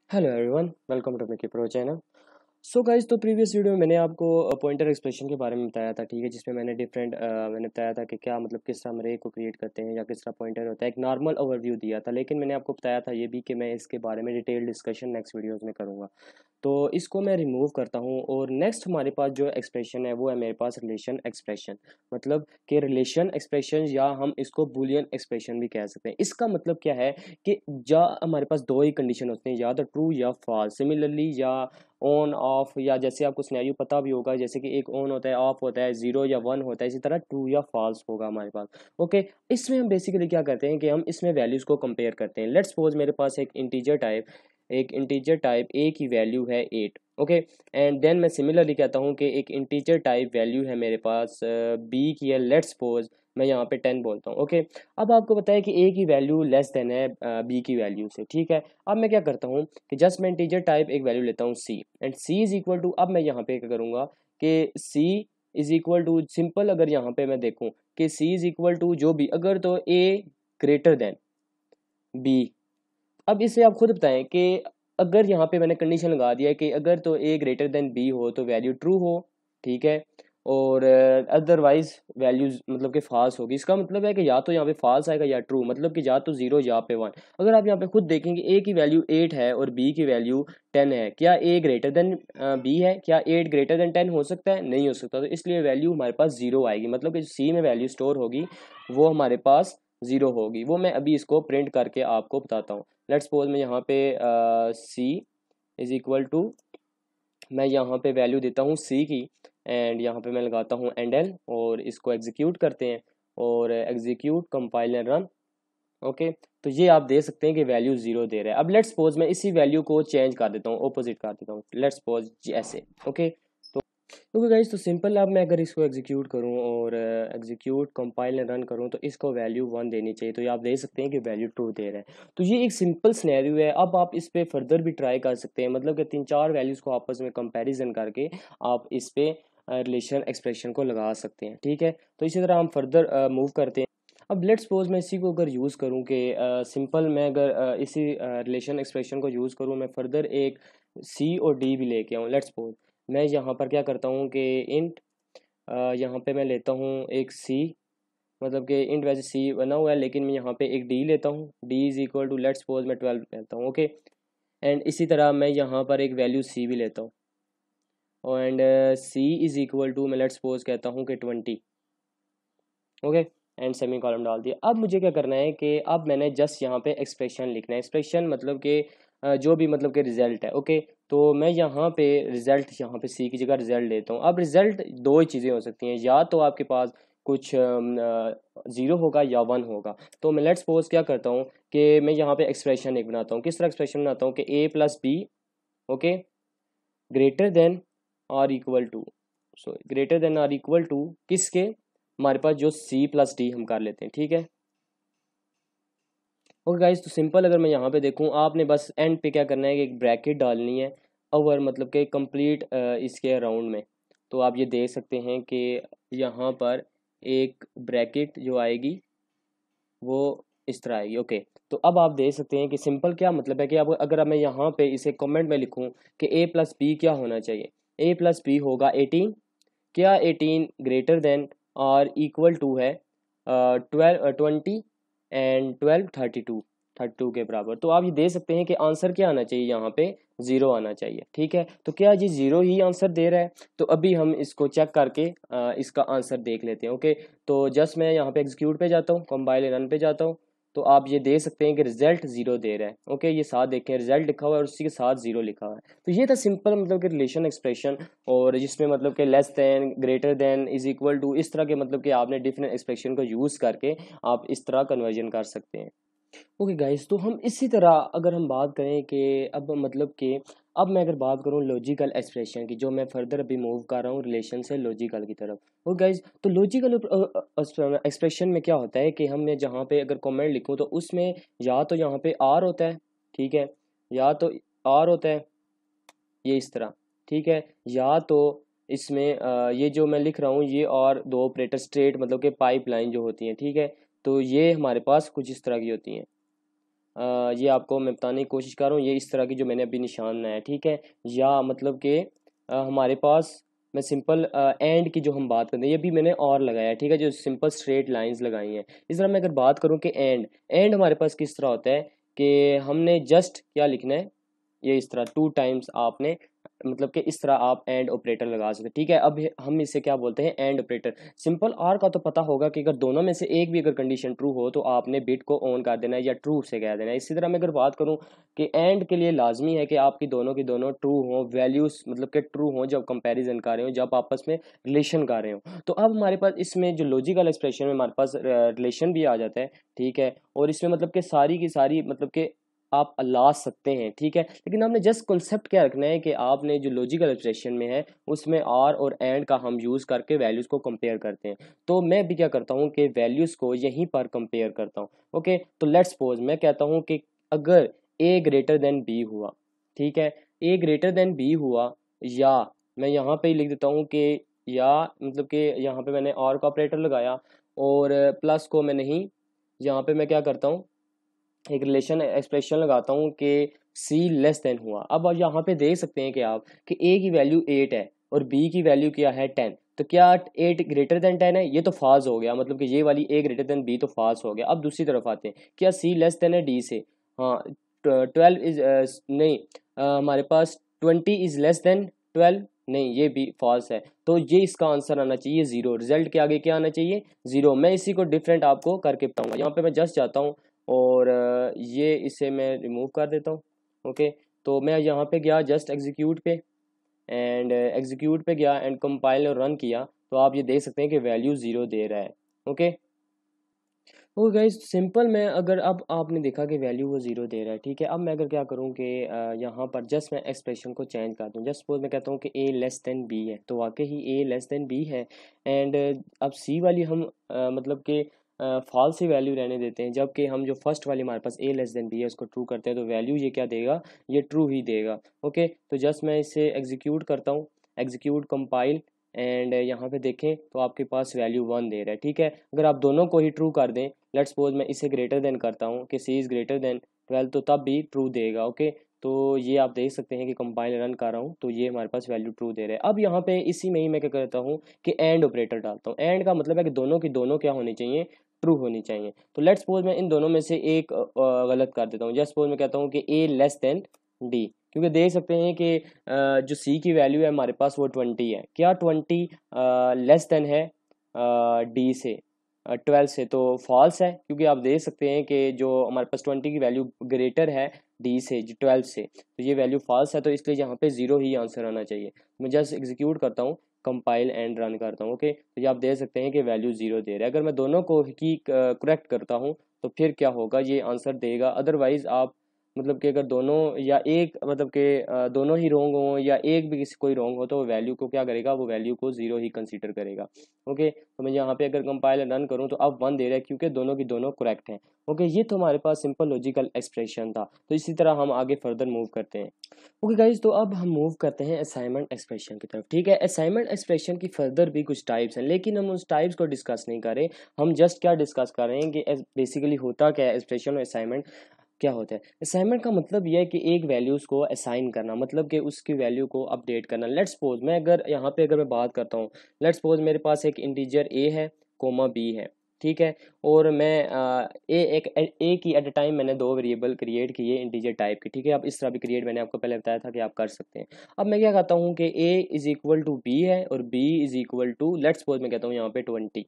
Hello everyone, welcome to Mickey Pro channel. So guys, तो previous video में मैंने आपको पॉइंटर एक्सप्रेशन के बारे में बताया था, ठीक है, जिसमें मैंने मैंने बताया था कि क्या मतलब किस तरह हम रे को क्रिएट करते हैं या किस तरह पॉइंटर होता है। एक नॉर्मल ओवरव्यू दिया था, लेकिन मैंने आपको बताया था ये भी कि मैं इसके बारे में डिटेल डिस्कशन नेक्स्ट वीडियोस में करूँगा। तो इसको मैं रिमूव करता हूँ और नेक्स्ट हमारे पास जो एक्सप्रेशन है वो है मेरे पास रिलेशन एक्सप्रेशन। मतलब कि रिलेशन एक्सप्रेशन या हम इसको बूलियन एक्सप्रेशन भी कह सकते हैं। इसका मतलब क्या है कि या हमारे पास दो ही कंडीशन होते हैं, या तो ट्रू या फॉल्स। सिमिलरली या ऑन ऑफ, या जैसे आपको सिनेरियो पता भी होगा, जैसे कि एक ऑन होता है, ऑफ होता है, जीरो या वन होता है, इसी तरह ट्रू या फॉल्स होगा हमारे पास। ओके, इसमें हम बेसिकली क्या करते हैं कि हम इसमें वैल्यूज को कंपेयर करते हैं। लेट्स सपोज मेरे पास एक इंटीजर टाइप ए की वैल्यू है 8। ओके, एंड देन मैं सिमिलरली कहता हूँ कि एक इंटीजर टाइप वैल्यू है मेरे पास बी की है। लेट्स सपोज मैं यहाँ पे 10 बोलता हूँ। ओके, अब आपको पता है कि ए की वैल्यू लेस देन है बी की वैल्यू से, ठीक है। अब मैं क्या करता हूँ कि जस्ट मैं इंटीजर टाइप एक वैल्यू लेता हूँ C, and C is equal to, अब मैं यहाँ पे क्या करूँगा कि C is equal to simple, अगर यहाँ पे मैं देखूँ कि सी इज इक्वल टू जो भी, अगर तो ए ग्रेटर देन बी। अब इसे आप खुद बताएं कि अगर यहाँ पे मैंने कंडीशन लगा दिया है कि अगर तो ए ग्रेटर देन बी हो तो वैल्यू ट्रू हो, ठीक है, और अदरवाइज वैल्यूज मतलब कि फॉल्स होगी। इसका मतलब है कि या तो यहाँ पे फॉल्स आएगा या ट्रू, मतलब कि या तो जीरो या पे वन। अगर आप यहाँ पे खुद देखेंगे ए की वैल्यू 8 है और बी की वैल्यू 10 है, क्या ए ग्रेटर देन बी है? क्या 8 ग्रेटर देन 10 हो सकता है? नहीं हो सकता। तो इसलिए वैल्यू हमारे पास जीरो आएगी, मतलब कि सी में वैल्यू स्टोर होगी वो हमारे पास जीरो होगी। वो मैं अभी इसको प्रिंट करके आपको बताता हूँ। लेट्स सपोज मैं यहाँ पे सी इज इक्वल टू, मैं यहाँ पे वैल्यू देता हूँ सी की, एंड यहाँ पे मैं लगाता हूँ एंड एल, और इसको एग्जीक्यूट करते हैं, और execute compile and run. Okay, तो ये आप दे सकते हैं कि वैल्यू जीरो दे रहा है। अब लेट्स सपोज मैं इसी वैल्यू को चेंज कर देता हूँ, ऑपोजिट कर देता हूँ। लेट्स सपोज ऐसे। ओके, ओके गाइज, तो सिंपल, अब मैं अगर इसको एग्जीक्यूट करूं और एग्जीक्यूट कंपाइल एंड रन करूं तो इसको वैल्यू वन देनी चाहिए। तो ये आप देख सकते हैं कि वैल्यू ट्रू दे रहा है। तो ये एक सिंपल सिनेरियो है। अब आप इस पे फर्दर भी ट्राई कर सकते हैं, मतलब कि तीन चार वैल्यूज़ को आपस में कंपैरिजन करके आप इस पे रिलेशन एक्सप्रेशन को लगा सकते हैं, ठीक है। तो इसी तरह हम फर्दर मूव करते हैं। अब लेट्स सपोज मैं इसी को अगर यूज़ करूँ कि सिंपल मैं अगर इसी रिलेशन एक्सप्रेशन को यूज़ करूँ, मैं फर्दर एक सी और डी भी लेके आऊँ। लेट्स सपोज मैं यहाँ पर क्या करता हूँ कि इंट, यहाँ पे मैं लेता हूँ एक सी, मतलब कि इंट वैसे सी बना हुआ है, लेकिन मैं यहाँ पे एक डी लेता हूँ। D is equal to, let's suppose मैं 12 लेता हूँ। ओके, एंड इसी तरह मैं यहाँ पर एक वैल्यू सी भी लेता हूँ, and C is equal to, मैं लेट्स सपोज कहता हूँ कि 20। ओके, एंड सेमी कॉलम डाल दिया। अब मुझे क्या करना है कि अब मैंने जस्ट यहाँ पे एक्सप्रेशन लिखना है। एक्सप्रेशन मतलब कि जो भी मतलब कि रिजल्ट है। ओके, तो मैं यहाँ पे रिजल्ट, यहाँ पे सी की जगह रिजल्ट देता हूँ। अब रिजल्ट दो ही चीज़ें हो सकती हैं, या तो आपके पास कुछ ज़ीरो होगा या वन होगा। तो मैं लेट्स सपोज क्या करता हूँ कि मैं यहाँ पे एक्सप्रेशन एक बनाता हूँ। किस तरह एक्सप्रेशन बनाता हूँ कि A plus B, okay, greater than or equal to, so greater than or equal to किसके, हमारे पास जो सी प्लस डी हम कर लेते हैं, ठीक है। ओके गाइज, तो सिंपल अगर मैं यहाँ पे देखूँ, आपने बस एंड पे क्या करना है कि एक ब्रैकेट डालनी है ओवर, मतलब कि कंप्लीट इसके अराउंड में। तो आप ये देख सकते हैं कि यहाँ पर एक ब्रैकेट जो आएगी वो इस तरह आएगी। ओके, तो अब आप देख सकते हैं कि सिंपल क्या मतलब है कि अब अगर मैं यहाँ पे इसे कमेंट में लिखूँ कि ए प्लस बी क्या होना चाहिए, ए प्लस बी होगा 18। क्या 18 ग्रेटर देन और इक्वल टू है 20, एंड 12 32 के बराबर। तो आप ये दे सकते हैं कि आंसर क्या आना चाहिए, यहाँ पे ज़ीरो आना चाहिए, ठीक है। तो क्या जी ज़ीरो ही आंसर दे रहा है? तो अभी हम इसको चेक करके इसका आंसर देख लेते हैं। ओके, तो जस्ट मैं यहाँ पे एग्जीक्यूट पे जाता हूँ, कंपाइल रन पे जाता हूँ, तो आप ये देख सकते हैं कि रिजल्ट जीरो दे रहा है। ओके, ये साथ देखें, रिजल्ट लिखा हुआ है और उसी के साथ जीरो लिखा हुआ है। तो ये था सिंपल मतलब कि रिलेशन एक्सप्रेशन, और जिसमें मतलब कि less than, greater than, is equal to, इस तरह के मतलब कि आपने डिफरेंट एक्सप्रेशन को यूज़ करके आप इस तरह कन्वर्जन कर सकते हैं। ओके गाइस, तो हम इसी तरह अगर हम बात करें कि अब मतलब कि अब मैं अगर बात करूँ लॉजिकल एक्सप्रेशन की, जो मैं फर्दर अभी मूव कर रहा हूँ रिलेशन से लॉजिकल की तरफ। ओके गाइस, तो लॉजिकल एक्सप्रेशन में क्या होता है कि हमने जहाँ पे अगर कमेंट लिखूँ तो उसमें या तो यहाँ पे आर होता है, ठीक है, या तो आर होता है ये इस तरह, ठीक है, या तो इसमें ये जो मैं लिख रहा हूँ ये और दो ऑपरेटर स्ट्रेट मतलब कि पाइपलाइन जो होती हैं, ठीक है, तो ये हमारे पास कुछ इस तरह की होती हैं। ये आपको मैं बताने की कोशिश कर रहा हूँ, ये इस तरह की जो मैंने अभी निशान बनाया है, ठीक है। या मतलब कि हमारे पास मैं सिंपल एंड की जो हम बात करते हैं, ये भी मैंने और लगाया है, ठीक है, जो सिंपल स्ट्रेट लाइंस लगाई हैं। इस तरह मैं अगर बात करूँ कि एंड हमारे पास किस तरह होता है कि हमने जस्ट क्या लिखना है, ये इस तरह 2 टाइम्स आपने मतलब कि इस तरह आप एंड ऑपरेटर लगा सकते हैं, ठीक है। अब हम इसे क्या बोलते हैं, एंड ऑपरेटर। सिंपल आर का तो पता होगा कि अगर दोनों में से एक भी अगर कंडीशन ट्रू हो तो आपने बिट को ऑन कर देना है या ट्रू से कह देना है। इसी तरह मैं अगर बात करूं कि एंड के लिए लाजमी है कि आपकी दोनों की दोनों ट्रू हो, वैल्यूज मतलब कि ट्रू हो जब कंपैरिजन कर रहे हो, जब आपस में रिलेशन कर रहे हो। तो अब हमारे पास इसमें जो लॉजिकल एक्सप्रेशन में हमारे पास रिलेशन भी आ जाता है, ठीक है। और इसमें मतलब कि सारी की सारी मतलब कि आप ला सकते हैं, ठीक है। लेकिन हमने जस्ट कॉन्सेप्ट क्या रखना है कि आपने जो लॉजिकल एक्सप्रेशन में है उसमें आर और एंड का हम यूज़ करके वैल्यूज़ को कंपेयर करते हैं। तो मैं भी क्या करता हूँ कि वैल्यूज़ को यहीं पर कंपेयर करता हूँ। ओके, तो लेट्स सपोज मैं कहता हूँ कि अगर ए ग्रेटर देन बी हुआ, ठीक है, ए ग्रेटर देन बी हुआ, या मैं यहाँ पे ही लिख देता हूँ कि या मतलब कि यहाँ पे मैंने और का ऑपरेटर लगाया और प्लस को मैं नहीं, यहाँ पे मैं क्या करता हूँ, एक रिलेशन एक्सप्रेशन लगाता हूँ कि सी लेस देन हुआ। अब यहाँ पे देख सकते हैं कि आप कि ए की वैल्यू 8 है और बी की वैल्यू क्या है 10, तो क्या 8 ग्रेटर देन 10 है, ये तो फाल्स हो गया, मतलब कि ये वाली ए ग्रेटर देन बी तो फाल्स हो गया। अब दूसरी तरफ आते हैं, क्या सी लेस देन है डी से, हाँ 12 इज नहीं, हमारे पास 20 इज लेस देन 12, नहीं ये भी फॉल्स है। तो ये इसका आंसर आना चाहिए जीरो, रिजल्ट के आगे क्या आना चाहिए, जीरो। मैं इसी को डिफरेंट आपको करके बताऊंगा। यहाँ पे मैं जस्ट जाता हूँ और ये इसे मैं रिमूव कर देता हूँ। ओके, तो मैं यहाँ पे गया जस्ट एग्जीक्यूट पे, एंड एग्जीक्यूट पे गया एंड कंपाइल और रन किया, तो आप ये देख सकते हैं कि वैल्यू ज़ीरो दे रहा है। ओके, ओके गाइस, सिंपल मैं अगर अब आपने देखा कि वैल्यू वो ज़ीरो दे रहा है, ठीक है। अब मैं अगर क्या करूँ कि यहाँ पर जस्ट मैं एक्सप्रेशन को चेंज कर दूँ। जस्ट सपोज मैं कहता हूँ कि ए लेस देन बी है, तो वाकई ही ए लेस देन बी है। एंड अब सी वाली हम मतलब कि फॉल्स ही वैल्यू रहने देते हैं, जबकि हम जो फर्स्ट वाली हमारे पास ए लेस देन बी है उसको ट्रू करते हैं, तो वैल्यू ये क्या देगा, ये ट्रू ही देगा। ओके, तो जस्ट मैं इसे एग्जीक्यूट करता हूँ, एग्जीक्यूट कंपाइल, एंड यहाँ पे देखें तो आपके पास वैल्यू 1 दे रहा है, ठीक है। अगर आप दोनों को ही ट्रू कर दें, लेट्स सपोज मैं इसे ग्रेटर देन करता हूँ कि सी इज़ ग्रेटर देन 12, तो तब भी ट्रू देगा। ओके, तो ये आप देख सकते हैं कि कंपाइल रन कर रहा हूँ तो ये हमारे पास वैल्यू ट्रू दे रहा है। अब यहाँ पे इसी में ही मैं क्या करता हूँ कि एंड ऑपरेटर डालता हूँ। एंड का मतलब है कि दोनों की दोनों क्या होनी चाहिए, ट्रू होनी चाहिए। तो लेट्स सपोज मैं इन दोनों में से एक गलत कर देता हूँ। जस्ट सपोज मैं कहता हूँ कि ए लेस देन डी, क्योंकि देख सकते हैं कि जो सी की वैल्यू है हमारे पास वो 20 है। क्या 20 लेस देन है डी से, 12 से, तो फॉल्स है, क्योंकि आप देख सकते हैं कि जो हमारे पास 20 की वैल्यू ग्रेटर है डी से, 12 से, तो ये वैल्यू फॉल्स है, तो इसलिए यहाँ पे ज़ीरो ही आंसर आना चाहिए। मैं जस्ट एग्जीक्यूट करता हूँ, कंपाइल एंड रन करता हूँ। ओके, तो ये आप देख सकते हैं कि वैल्यू ज़ीरो दे रहा है। अगर मैं दोनों को ही करेक्ट करता हूँ तो फिर क्या होगा, ये आंसर देगा। अदरवाइज़ आप मतलब कि अगर दोनों या एक मतलब कि दोनों ही रॉन्ग हो या एक भी किसी कोई रॉन्ग हो, तो वो वैल्यू को क्या करेगा, वो वैल्यू को ज़ीरो ही कंसीडर करेगा। ओके, तो मैं यहाँ पे अगर कंपाइल रन करूँ तो अब 1 दे रहा है, क्योंकि दोनों की दोनों करेक्ट हैं। ओके, ये तो हमारे पास सिंपल लॉजिकल एक्सप्रेशन था। तो इसी तरह हम आगे फर्दर मूव करते हैं। ओके गाइज, तो अब हम मूव करते हैं असाइनमेंट एक्सप्रेशन की तरफ, ठीक है। असाइनमेंट एक्सप्रेशन की फर्दर भी कुछ टाइप्स हैं, लेकिन हम उस टाइप्स को डिस्कस नहीं कर रहे। हम जस्ट क्या डिस्कस कर रहे हैं कि बेसिकली होता क्या है एक्सप्रेशन और असाइनमेंट क्या होता है। असाइनमेंट का मतलब यह है कि एक वैल्यूज़ को असाइन करना, मतलब कि उसकी वैल्यू को अपडेट करना। लेट्स सपोज मैं अगर यहाँ पे अगर मैं बात करता हूँ, लेट्स सपोज मेरे पास एक इंटीजर ए है, कोमा बी है, ठीक है। और मैं ए की एट अ टाइम मैंने दो वेरिएबल क्रिएट किए इंटीजर टाइप के, ठीक है। अब इस तरह भी क्रिएट मैंने आपको पहले बताया था कि आप कर सकते हैं। अब मैं क्या कहता हूँ कि A is equal to B है और B is equal to, let's suppose मैं कहता हूँ यहाँ पे 20।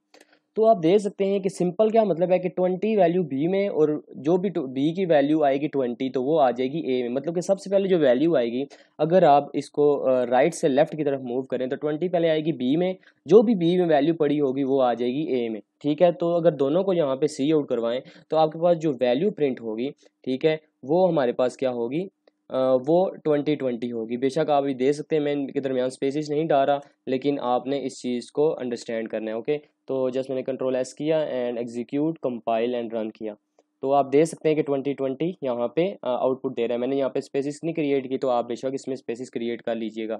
तो आप देख सकते हैं कि सिंपल क्या मतलब है कि 20 वैल्यू बी में और जो भी बी की वैल्यू आएगी 20 तो वो आ जाएगी ए में। मतलब कि सबसे पहले जो वैल्यू आएगी, अगर आप इसको राइट से लेफ्ट की तरफ मूव करें तो 20 पहले आएगी बी में, जो भी बी में वैल्यू पड़ी होगी वो आ जाएगी ए में, ठीक है। तो अगर दोनों को यहाँ पे सी आउट करवाएं तो आपके पास जो वैल्यू प्रिंट होगी, ठीक है, वो हमारे पास क्या होगी, वो 2020 होगी। बेशक आप ये दे सकते हैं, मैं इनके दरमियान स्पेसिस नहीं डाल रहा, लेकिन आपने इस चीज़ को अंडरस्टैंड करना है। ओके, तो जस्ट मैंने कंट्रोल एस किया and execute compile and run किया, तो आप देख सकते हैं कि 2020 यहाँ पे आउटपुट दे रहा है। मैंने यहाँ पे स्पेसिस नहीं क्रिएट की, तो आप बेशक इसमें स्पेसिस क्रिएट कर लीजिएगा,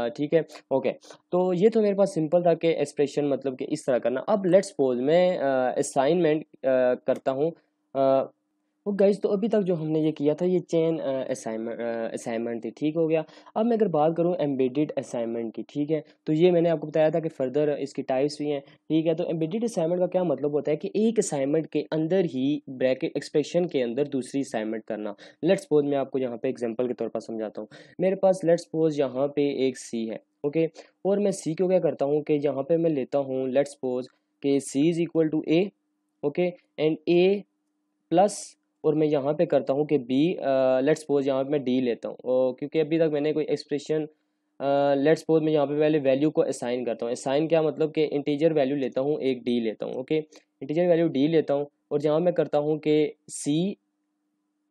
ठीक है। ओके, तो ये तो मेरे पास सिंपल था कि एक्सप्रेशन मतलब कि इस तरह करना। अब लेट्स सपोज मैं असाइनमेंट करता हूँ वो गाइस तो अभी तक जो हमने ये किया था ये चेन असाइनमेंट थी, ठीक हो गया। अब मैं अगर बात करूँ एम्बेडेड असाइनमेंट की, ठीक है, तो ये मैंने आपको बताया था कि फर्दर इसकी टाइप्स भी हैं, ठीक है। तो एम्बेडेड असाइनमेंट का क्या मतलब होता है कि एक असाइनमेंट के अंदर ही ब्रैकेट एक्सप्रेशन के अंदर दूसरी असाइनमेंट करना। लेट्स सपोज मैं आपको यहाँ पे एग्जाम्पल के तौर पर समझाता हूँ। मेरे पास लेट्स सपोज यहाँ पे एक सी है, ओके, और मैं सी को क्या करता हूँ कि यहाँ पे मैं लेता हूँ लेट्स सपोज कि C is equal to A, okay, and A plus, और मैं यहाँ पे करता हूँ कि बी, लेट्स सपोज यहाँ पे मैं डी लेता हूँ, क्योंकि अभी तक मैंने कोई एक्सप्रेशन, लेट्स सपोज मैं यहाँ पे पहले वैल्यू को असाइन करता हूँ। असाइन क्या मतलब कि इंटीजर वैल्यू लेता हूँ, एक डी लेता हूँ, ओके, इंटीजर वैल्यू डी लेता हूँ, और जहाँ मैं करता हूँ कि C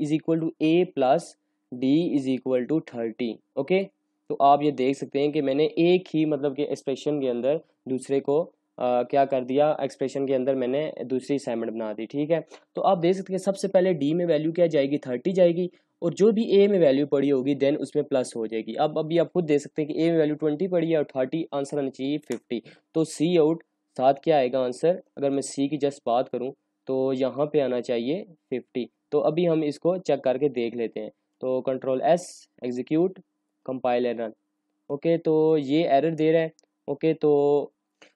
is equal to A plus D is equal to 30, okay. तो आप ये देख सकते हैं कि मैंने एक ही मतलब कि एक्सप्रेशन के अंदर दूसरे को क्या कर दिया, एक्सप्रेशन के अंदर मैंने दूसरी असाइनमेंट बना दी, ठीक है। तो आप देख सकते हैं सबसे पहले डी में वैल्यू क्या जाएगी, 30 जाएगी, और जो भी ए में वैल्यू पड़ी होगी देन उसमें प्लस हो जाएगी। अब अभी आप खुद देख सकते हैं कि ए में वैल्यू 20 पड़ी है और 30, आंसर आना चाहिए 50। तो सी आउट साथ क्या आएगा आंसर, अगर मैं सी की जस्ट बात करूँ तो यहाँ पे आना चाहिए 50। तो अभी हम इसको चेक करके देख लेते हैं। तो control S, execute, compile and run, okay. तो ये एरर दे रहा है, ओके। तो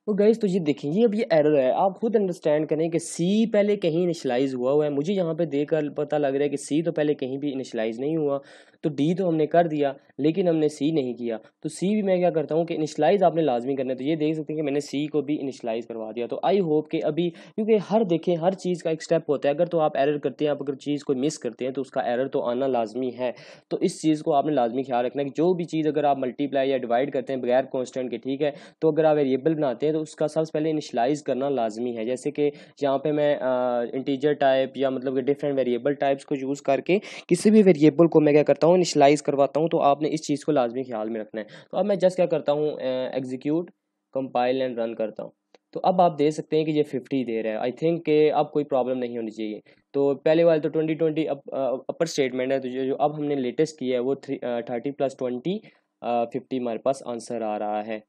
गाइस तो ये देखें, ये अब ये एरर है, आप खुद अंडरस्टैंड करें कि सी पहले कहीं इनिशलाइज हुआ है। मुझे यहाँ पे देखकर पता लग रहा है कि सी तो पहले कहीं भी इनिशलाइज नहीं हुआ। तो डी तो हमने कर दिया लेकिन हमने सी नहीं किया। तो सी भी मैं क्या करता हूँ कि इनिशलाइज आपने लाजमी करना है। तो ये देख सकते हैं कि मैंने सी को भी इनिशलाइज करवा दिया। तो आई होप कि अभी, क्योंकि हर देखें हर चीज़ का एक स्टेप होता है, अगर तो आप एरर करते हैं, आप अगर चीज़ को मिस करते हैं तो उसका एरर तो आना लाजमी है। तो इस चीज़ को आपने लाजमी ख्याल रखना है कि जो भी चीज़ अगर आप मल्टीप्लाई या डिवाइड करते हैं बगैर कॉन्स्टेंट के, ठीक है, तो अगर आप वेरिएबल बनाते हैं तो उसका सबसे पहले इनिशलाइज करना लाजमी है। जैसे कि यहाँ पे मैं इंटीजर टाइप या मतलब कि डिफरेंट वेरिएबल टाइप्स को यूज़ करके किसी भी वेरिएबल को मैं क्या करता हूँ, इनिशलाइज करवाता हूँ। तो आपने इस चीज़ को लाजमी ख्याल में रखना है। तो अब मैं जस्ट क्या करता हूँ, एग्जीक्यूट, कंपाइल एंड रन करता हूँ। तो अब आप देख सकते हैं कि ये 50 दे रहा है। आई थिंक कि अब कोई प्रॉब्लम नहीं होनी चाहिए। तो पहले वाले तो 2020 अपर स्टेटमेंट है, तो जो अब हमने लेटेस्ट किया है वो 30 प्लस 20 50 हमारे पास आंसर आ रहा है।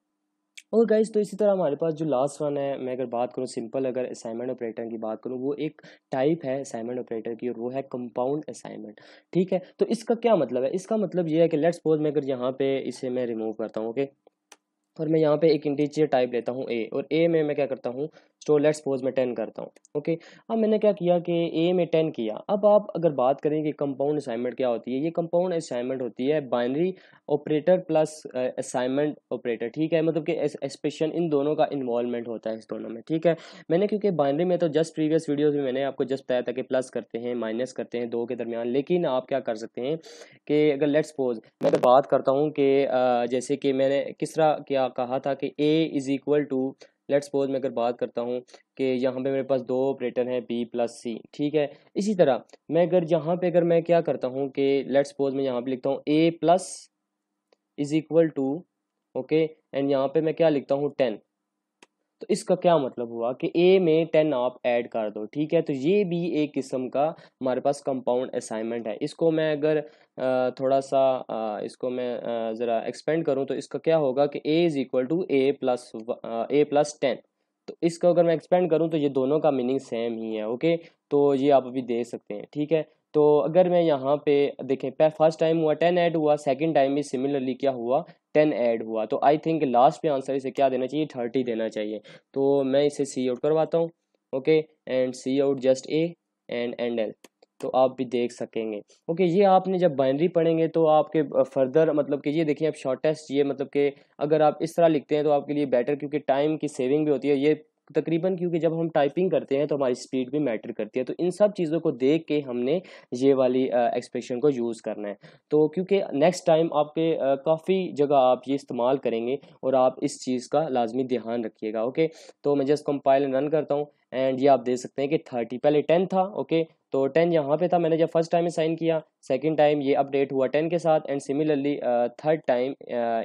और गाइज तो इसी तरह हमारे पास जो लास्ट वन है, मैं अगर बात करूँ सिंपल, अगर असाइनमेंट ऑपरेटर की बात करूँ, वो एक टाइप है असाइनमेंट ऑपरेटर की और वो है कंपाउंड असाइनमेंट, ठीक है। तो इसका क्या मतलब है, इसका मतलब ये है कि लेट्स सपोज मैं अगर यहाँ पे इसे मैं रिमूव करता हूँ, ओके, और मैं यहाँ पे एक इंटीजर टाइप लेता हूँ ए, और ए में मैं क्या करता हूँ, स्टोर लेट्स सपोज मैं 10 करता हूँ, ओके। अब मैंने क्या किया कि ए में 10 किया। अब आप अगर बात करें कि कंपाउंड असाइनमेंट क्या होती है, ये कंपाउंड असाइनमेंट होती है binary operator plus assignment operator, ठीक है, मतलब कि एक्सप्रेशन इन दोनों का इन्वॉल्वमेंट होता है इस दोनों में, ठीक है। मैंने क्योंकि बाइनरी में तो जस्ट प्रीवियस वीडियोज़ में मैंने आपको जस्ट बताया था कि प्लस करते हैं, माइनस करते हैं दो के दरमियान, लेकिन आप क्या कर सकते हैं कि अगर लेट्स सपोज मैं तो बात करता हूँ कि जैसे कि मैंने किस तरह क्या कहा था कि A is equal to, let's suppose मैं अगर बात करता हूँ कि यहाँ पे मेरे पास दो ऑपरेटर हैं बी प्लस सी, ठीक है। इसी तरह मैं अगर यहाँ पे अगर मैं क्या करता हूँ कि लेट्स सपोज मैं यहाँ पे लिखता हूँ A plus is equal to, okay, and यहाँ पे मैं क्या लिखता हूँ 10। तो इसका क्या मतलब हुआ कि ए में 10 आप ऐड कर दो, ठीक है। तो ये भी एक किस्म का हमारे पास कंपाउंड असाइनमेंट है। इसको मैं अगर थोड़ा सा इसको मैं ज़रा एक्सपेंड करूँ तो इसका क्या होगा कि A is equal to A plus 10। तो इसको अगर मैं एक्सपेंड करूँ तो ये दोनों का मीनिंग सेम ही है, ओके। तो ये आप अभी देख सकते हैं, ठीक है। तो अगर मैं यहाँ पे देखें, फर्स्ट टाइम हुआ 10 ऐड हुआ, सेकंड टाइम भी सिमिलरली क्या हुआ, 10 ऐड हुआ। तो आई थिंक लास्ट पे आंसर इसे क्या देना चाहिए, 30 देना चाहिए। तो मैं इसे सी आउट करवाता हूँ, okay, and C out just A and L. तो आप भी देख सकेंगे, ओके। ये आपने जब बाइनरी पढ़ेंगे तो आपके फर्दर मतलब कि ये देखिए आप शॉर्टेस्ट, ये मतलब कि अगर आप इस तरह लिखते हैं तो आपके लिए बेटर, क्योंकि टाइम की सेविंग भी होती है ये तकरीबन, क्योंकि जब हम टाइपिंग करते हैं तो हमारी स्पीड भी मैटर करती है। तो इन सब चीज़ों को देख के हमने ये वाली एक्सप्रेशन को यूज़ करना है। तो क्योंकि नेक्स्ट टाइम आपके काफ़ी जगह आप ये इस्तेमाल करेंगे और आप इस चीज़ का लाजमी ध्यान रखिएगा, ओके। तो मैं जस्ट कंपाइल एंड रन करता हूँ, एंड ये आप देख सकते हैं कि 30 पहले 10 था, ओके। तो 10 यहाँ पे था, मैंने जब फर्स्ट टाइम साइन किया, सेकंड टाइम ये अपडेट हुआ 10 के साथ, and similarly third time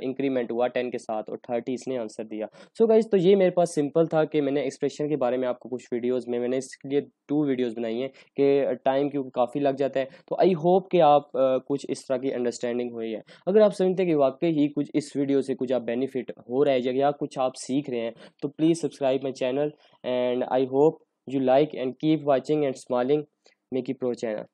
increment हुआ 10 के साथ, और 30 इसने आंसर दिया। सो गाइज तो ये मेरे पास सिंपल था कि मैंने एक्सप्रेशन के बारे में आपको कुछ वीडियोस में, मैंने इसके लिए 2 वीडियोस बनाई हैं कि टाइम क्योंकि काफ़ी लग जाता है। तो आई होप कि आप कुछ इस तरह की अंडरस्टैंडिंग हुई है। अगर आप समझते हैं कि वाकई ही कुछ इस वीडियो से कुछ आप बेनिफिट हो रहा है या कुछ आप सीख रहे हैं, तो please subscribe my channel, and I hope you like and keep watching and smiling. मेकी प्रो चैनल।